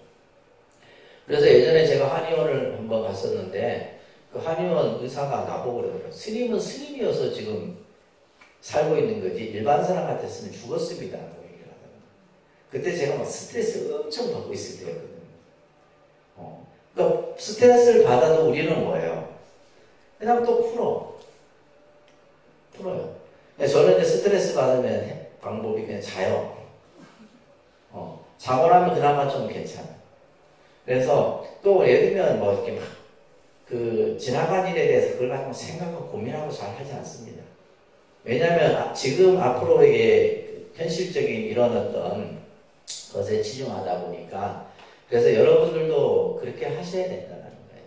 그래서 예전에 제가 한의원을 한번 갔었는데, 그 한의원 의사가 나보고 그러더라고요. 스님은 스님이어서 지금 살고 있는 거지, 일반 사람 같았으면 죽었습니다. 라고 얘기를 하더라고요. 그때 제가 막 스트레스 엄청 받고 있을 때였거든요. 그러니까 스트레스를 받아도 우리는 뭐예요? 그냥 또 풀어요. 저는 이제 스트레스 받으면 방법이 그냥 자요. 자고 나면 그나마 좀 괜찮아. 그래서 또 예를 들면 뭐 이렇게 막 그 지나간 일에 대해서 그걸 가지고 생각하고 고민하고 잘 하지 않습니다. 왜냐하면 지금 앞으로 이게 현실적인 이런 어떤 것에 치중하다 보니까 그래서 여러분들도 그렇게 하셔야 된다는 거예요.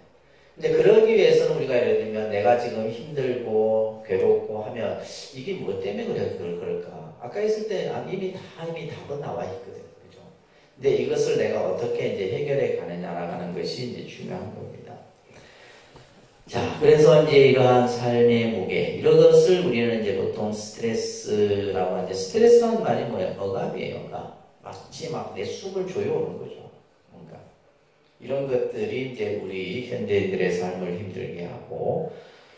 근데 그러기 위해서는 우리가 예를 들면 내가 지금 힘들고 괴롭고 하면 이게 뭐 때문에 그럴까? 아까 있을 때 이미 답은 나와 있거든요. 그죠? 근데 이것을 내가 어떻게 이제 해결해 가느냐라는 것이 이제 중요한 겁니다. 자, 그래서 이제 이러한 삶의 무게, 이런 것을 우리는 이제 보통 스트레스라고 하는데, 스트레스라는 말이 뭐예요? 억압이에요, 억압. 마치 막 내 숨을 조여오는 거죠. 뭔가. 이런 것들이 이제 우리 현대인들의 삶을 힘들게 하고,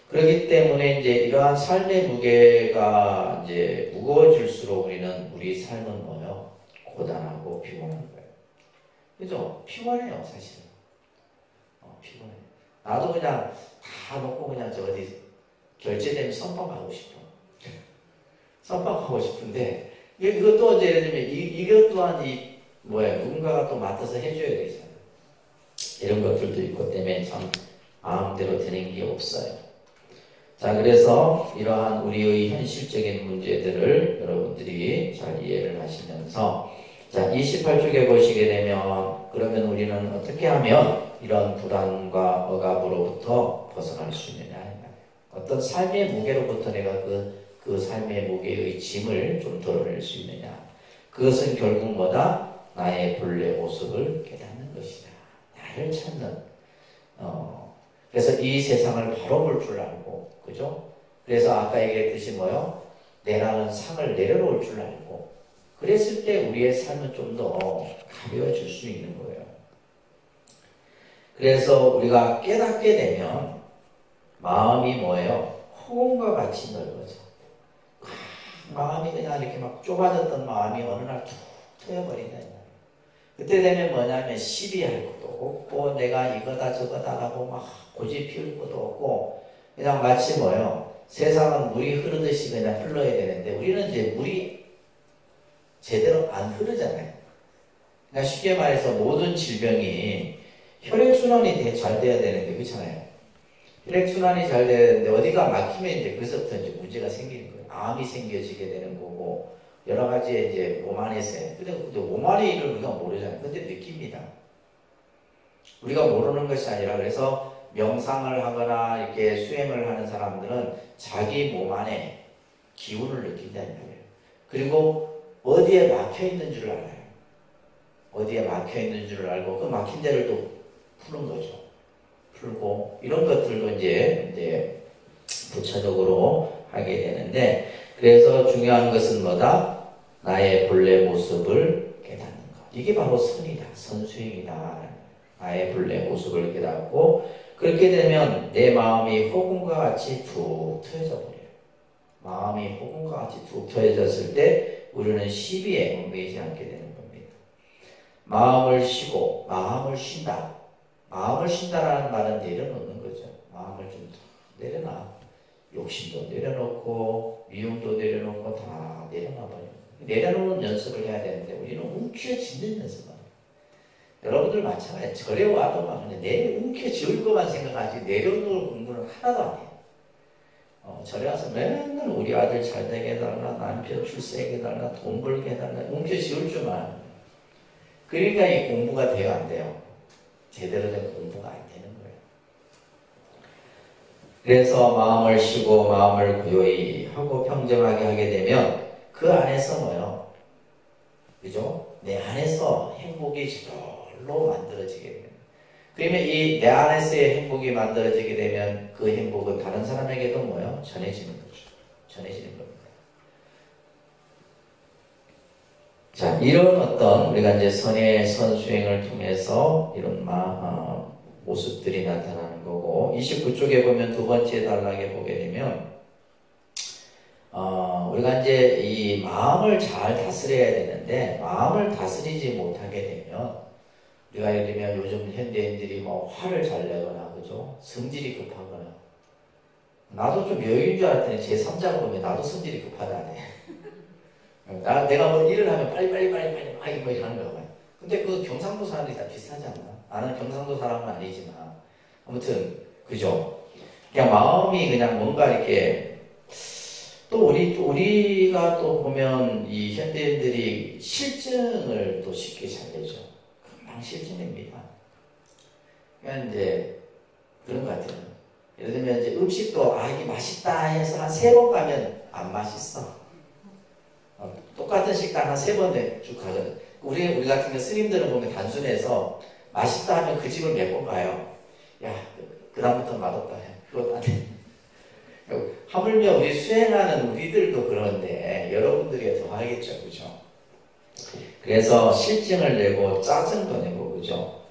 그렇기 때문에 이제 이러한 삶의 무게가 이제 무거워질수록 우리 삶은 뭐예요? 고단하고 피곤한 거예요. 그죠? 피곤해요, 사실은. 피곤해요. 나도 그냥 다 놓고 그냥 어디 결제되면 선빵하고 싶어. 선빵하고 싶은데, 이것도 이제 예를 들면, 이것 또한 누군가가 또 맡아서 해줘야 되잖아요. 이런 것들도 있고 때문에 참 마음대로 되는 게 없어요. 자, 그래서 이러한 우리의 현실적인 문제들을 여러분들이 잘 이해를 하시면서, 자, 28쪽에 보시게 되면, 그러면 우리는 어떻게 하면 이런 불안과 억압으로부터 벗어날 수 있느냐. 어떤 삶의 무게로부터 내가 그 삶의 무게의 짐을 좀 덜어낼 수 있느냐. 그것은 결국 뭐다? 나의 본래 모습을 깨닫는 것이다. 나를 찾는. 그래서 이 세상을 바로 볼 줄 알고, 그죠? 그래서 아까 얘기했듯이 뭐요? 내라는 상을 내려놓을 줄 알고, 그랬을 때 우리의 삶은 좀 더 가벼워질 수 있는 거예요. 그래서 우리가 깨닫게 되면 마음이 뭐예요? 허공과 같이 넓어져. 마음이 그냥 이렇게 막 좁아졌던 마음이 어느 날 툭 트여버린다. 그때 되면 뭐냐면 시비할 것도 없고 내가 이거다 저거다 하고 막 고집 피울 것도 없고 그냥 마치 뭐예요? 세상은 물이 흐르듯이 그냥 흘러야 되는데 우리는 이제 물이 제대로 안 흐르잖아요. 그러니까 쉽게 말해서 모든 질병이 혈액순환이 잘 돼야 되는데 그렇잖아요. 혈액순환이 잘 돼야 되는데 어디가 막히면 이제 그래서부터 이제 문제가 생기는 거예요. 암이 생겨지게 되는 거고 여러 가지 이제 몸 안에서 근데 몸 안의 일을 우리가 모르잖아요. 근데 느낍니다. 우리가 모르는 것이 아니라 그래서 명상을 하거나 이렇게 수행을 하는 사람들은 자기 몸 안에 기운을 느낀다는 거예요. 그리고 어디에 막혀 있는 줄 알아요. 어디에 막혀 있는 줄 알고 그 막힌 데를 또 푸는 거죠. 풀고 이런 것들도 이제 부차적으로 하게 되는데 그래서 중요한 것은 뭐다? 나의 본래 모습을 깨닫는 것. 이게 바로 선이다. 선수행이다. 나의 본래 모습을 깨닫고 그렇게 되면 내 마음이 허공과 같이 툭 트여져 버려요. 마음이 허공과 같이 툭 트여졌을 때 우리는 시비에 얽매이지 않게 되는 겁니다. 마음을 쉬고 마음을 쉰다. 마음을 쉰다라는 말은 내려놓는 거죠. 마음을 좀 내려놔. 욕심도 내려놓고 미움도 내려놓고 다 내려놔버려요. 내려놓는 연습을 해야 되는데 우리는 움켜쥐는 연습을 해요. 여러분들 마찬가지예요. 절에 와도 막 움켜쥐을 것만 생각하지 내려놓을 공부는 하나도 안 해요. 절에 와서 맨날 우리 아들 잘 되게 해달라, 남편 출세하게 해달라, 돈 벌게 해달라 움켜쥐을 줄만. 그러니까 이 공부가 돼요, 안 돼요? 제대로 된 공부가 안 되는 거예요. 그래서 마음을 쉬고 마음을 고요히 하고 평정하게 하게 되면 그 안에서 뭐요? 그죠? 내 안에서 행복이 저절로 만들어지게 됩니다. 그러면 이 내 안에서의 행복이 만들어지게 되면 그 행복은 다른 사람에게도 뭐요? 전해지는 거죠. 전해지는 겁니다. 자, 이런 어떤 우리가 이제 선의 선수행을 통해서 이런 모습들이 나타나는 거고, 29쪽에 보면 두 번째 단락에 보게 되면 우리가 이제 이 마음을 잘 다스려야 되는데 마음을 다스리지 못하게 되면 우리가 예를 들면 요즘 현대인들이 뭐 화를 잘 내거나 그죠? 성질이 급하거나 나도 좀 여유인 줄 알았더니 제3자가 보면 나도 성질이 급하다네. 내가 뭐 일을 하면 빨리 막 이거 하는 거야. 근데 그 경상도 사람들이 다 비슷하지 않나? 나는 경상도 사람은 아니지만 아무튼 그죠? 그냥 마음이 그냥 뭔가 이렇게 또 우리가 또 보면 이 현대인들이 실증을 또 쉽게 잘 내죠. 금방 실증냅니다. 그러니까 이제 그런 것 같아요. 예를 들면 이제 음식도 이게 맛있다 해서 한 3번 가면 안 맛있어. 똑같은 식당 한 3번 쭉 가거든. 우리 같은 경우 스님들은 보면 단순해서 맛있다 하면 그 집을 몇 번 가요. 야, 그 다음부터는 맛없다 해. 그것도 안 돼. 하물며 우리 수행하는 우리들도 그런데 여러분들이 더 하겠죠. 그죠? 그래서 실증을 내고 짜증도 내고 그죠?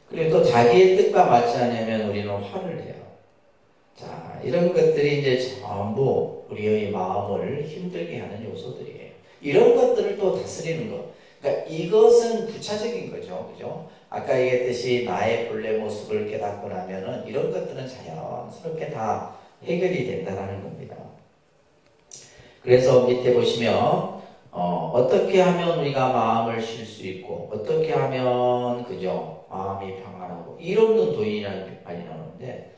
그리고 또 자기의 뜻과 맞지 않으면 우리는 화를 내요. 자, 이런 것들이 이제 전부 우리의 마음을 힘들게 하는 요소들이에요. 이런 것들을 또 다스리는 것. 그러니까 이것은 부차적인 거죠. 그죠? 아까 얘기했듯이 나의 본래 모습을 깨닫고 나면은 이런 것들은 자연스럽게 다 해결이 된다는 겁니다. 그래서 밑에 보시면 어떻게 하면 우리가 마음을 쉴 수 있고 어떻게 하면 그죠? 마음이 평안하고 일 없는 도인이라는 말이 나오는데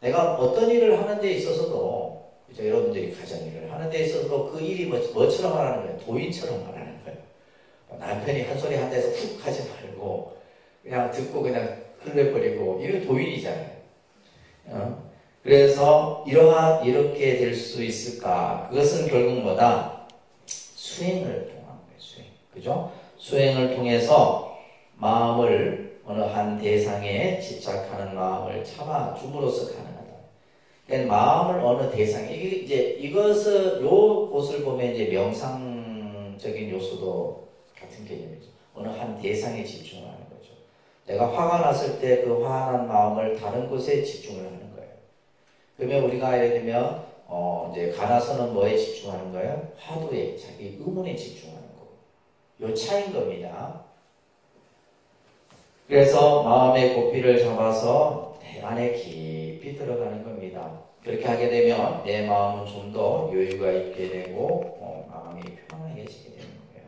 내가 어떤 일을 하는 데 있어서도 그죠? 여러분들이 가정일을 하는 데 있어서도 그 일이 뭐처럼 하라는 거예요? 도인처럼 하라는 거예요. 남편이 한 소리 한 데서 훅 하지 말고 그냥 듣고 그냥 흘려버리고 이런 도인이잖아요. 그래서 이렇게 될 수 있을까? 그것은 결국 뭐다? 수행을 통한 거예요. 수행. 그죠? 수행을 통해서 마음을 어느 한 대상에 집착하는 마음을 참아줌으로써 가능하다. 그러니까 마음을 어느 대상에 이것을 곳을 보면 이제 명상적인 요소도 같은 개념이죠. 어느 한 대상에 집중하는 거죠. 내가 화가 났을 때 그 화난 마음을 다른 곳에 집중을 하는 거예요. 그러면 우리가 예를 들면 이제 가나서는 뭐에 집중하는 거예요? 화두에, 자기 의문에 집중하는 거고. 요 차이인 겁니다. 그래서 마음의 고삐를 잡아서 내 안에 깊이 들어가는 겁니다. 그렇게 하게 되면 내 마음은 좀 더 여유가 있게 되고 마음이 평안해지게 되는 거예요.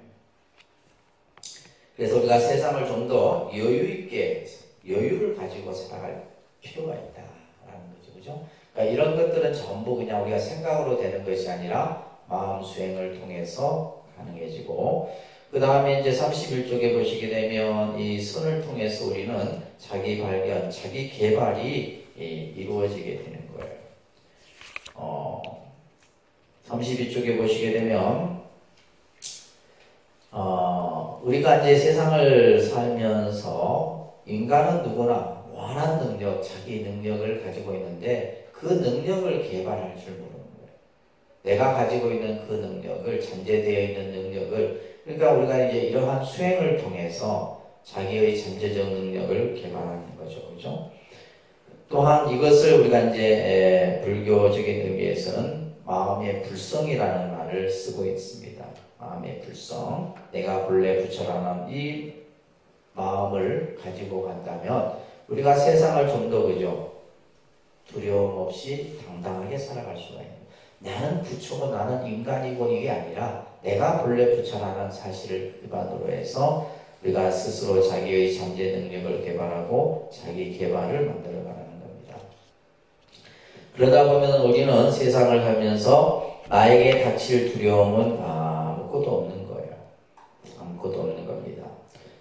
그래서 우리가 세상을 좀 더 여유를 가지고 살아갈 필요가 있다라는 거죠. 그죠? 그러니까 이런 것들은 전부 그냥 우리가 생각으로 되는 것이 아니라 마음 수행을 통해서 가능해지고, 그 다음에 이제 31쪽에 보시게 되면 이 선을 통해서 우리는 자기 발견, 자기 개발이 이루어지게 되는 거예요. 32쪽에 보시게 되면 우리가 이제 세상을 살면서 인간은 누구나 원한 능력, 자기 능력을 가지고 있는데 그 능력을 개발할 줄 모르는 거예요. 내가 가지고 있는 그 능력을, 잠재되어 있는 능력을, 그러니까 우리가 이제 이러한 수행을 통해서 자기의 잠재적 능력을 개발하는 거죠. 그죠? 또한 이것을 우리가 이제 불교적인 의미에서는 마음의 불성이라는 말을 쓰고 있습니다. 마음의 불성. 내가 본래 부처라는 이 마음을 가지고 간다면 우리가 세상을 좀 더 그죠? 두려움 없이 당당하게 살아갈 수가 있는. 나는 부처고 나는 인간이고 이게 아니라 내가 본래 부처라는 사실을 기반으로 해서 우리가 스스로 자기의 잠재 능력을 개발하고 자기 개발을 만들어가는 겁니다. 그러다 보면 우리는 세상을 하면서 나에게 닥칠 두려움은 아무것도 없는 거예요. 아무것도 없는 겁니다.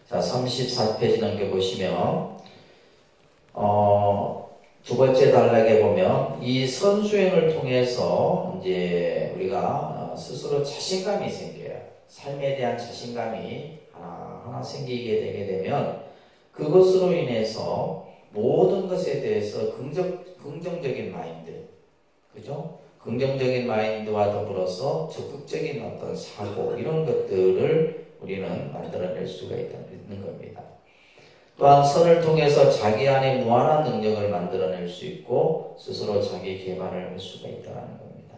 자, 34페이지 넘겨보시면 두 번째 단락에 보면 이 선수행을 통해서 이제 우리가 스스로 자신감이 생겨요. 삶에 대한 자신감이 하나 생기게 되게 되면 그것으로 인해서 모든 것에 대해서 긍정적인 마인드, 그죠? 긍정적인 마인드와 더불어서 적극적인 어떤 사고, 이런 것들을 우리는 만들어낼 수가 있는 겁니다. 또한 선을 통해서 자기 안에 무한한 능력을 만들어낼 수 있고 스스로 자기 개발을 할 수가 있다는 겁니다.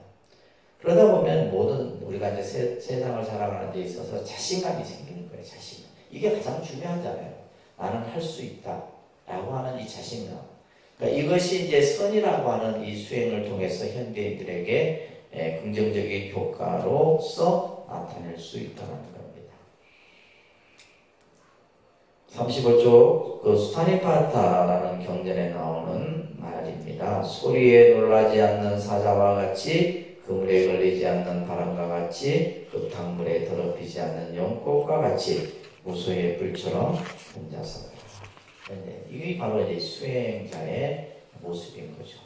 그러다 보면 모든 우리가 이제 세상을 살아가는 데 있어서 자신감이 생기는 거예요. 자신감. 이게 가장 중요하잖아요. 나는 할 수 있다 라고 하는 이 자신감. 그러니까 이것이 이제 선이라고 하는 이 수행을 통해서 현대인들에게 긍정적인 효과로서 나타낼 수 있다는 겁니다. 35쪽 그 수타니파타라는 경전에 나오는 말입니다. 소리에 놀라지 않는 사자와 같이 그물에 걸리지 않는 바람과 같이 흙탕물에 더럽히지 않는 연꽃과 같이 무소의 불처럼 혼자서 이게 바로 이제 수행자의 모습인 거죠.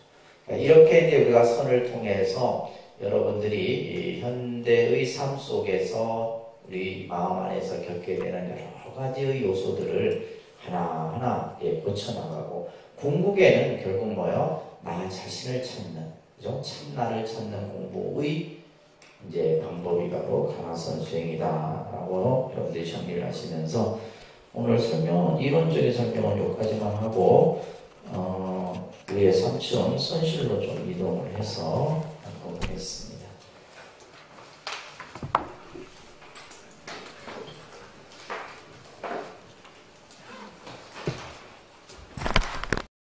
그러니까 이렇게 이제 우리가 선을 통해서 여러분들이 현대의 삶 속에서 우리 마음 안에서 겪게 되는 여러 가지의 요소들을 하나하나 고쳐나가고 궁극에는 결국 뭐요? 나 자신을 찾는, 그죠? 참나를 찾는 공부의 이제 방법이 바로 가나선 수행이다라고 여러분들이 정리를 하시면서 오늘 설명은 이론적인 설명은 여기까지만 하고 우리의 삼층 선실로 좀 이동을 해서 보겠습니다.